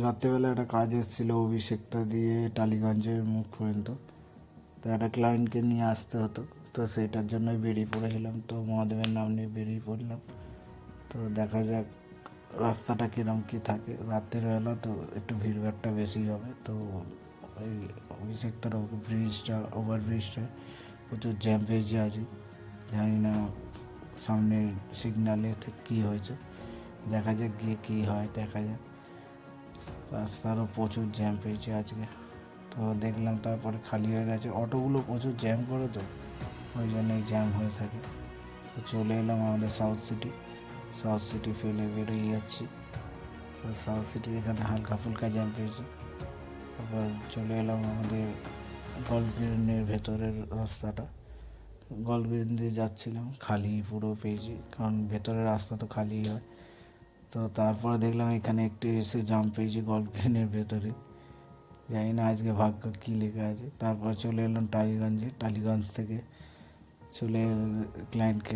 রাত্রেবেলা একটা কাজ এসেছিলো অভিষেকটা দিয়ে টালিগঞ্জের মুখ পর্যন্ত। তো একটা ক্লায়েন্টকে নিয়ে আসতে হতো, তো সেইটার জন্যই বেরিয়ে পড়েছিলাম। তো মহাদেবের নাম নিয়ে বেরিয়ে পড়লাম। তো দেখা যাক রাস্তাটা কীরকম কী থাকে। রাত্রের বেলা তো একটু ভিড়ভাড়টা বেশি হবে। তো ওই অভিষেকটার ব্রিজটা, ওভারব্রিজটা প্রচুর জ্যাম পেয়েছি আজ। জানি না সামনে সিগনালে কী হয়েছে, দেখা যাক গিয়ে কী হয়, দেখা যাক। রাস্তারও প্রচুর জ্যাম পেয়েছে আজকে। তো দেখলাম তারপরে খালি হয়ে গেছে, অটোগুলো প্রচুর জ্যাম করে, তো ওই জন্যই জ্যাম হয়ে থাকে। তো চলে এলাম আমাদের সাউথ সিটি ফেলে বেরিয়ে যাচ্ছি। তো সাউথ সিটির এখানে হালকা ফুলকা জ্যাম পেয়েছি। তারপর চলে এলাম আমাদের গল্ফ গ্রিনের ভেতরের রাস্তাটা। গল্ফ গ্রিন দিয়ে যাচ্ছিলাম, খালি পুরো পেয়েছি, কারণ ভেতরের রাস্তা তো খালি হয়। তো তারপরে দেখলাম এখানে একটু এসে জাম পেয়েছি গল্ফ গ্রিনের ভেতরে। জানি না আজকে ভাগ্য কী লেখা আছে। তারপর চলে এলাম টালিগঞ্জে। টালিগঞ্জ থেকে চলে ক্লায়েন্টকে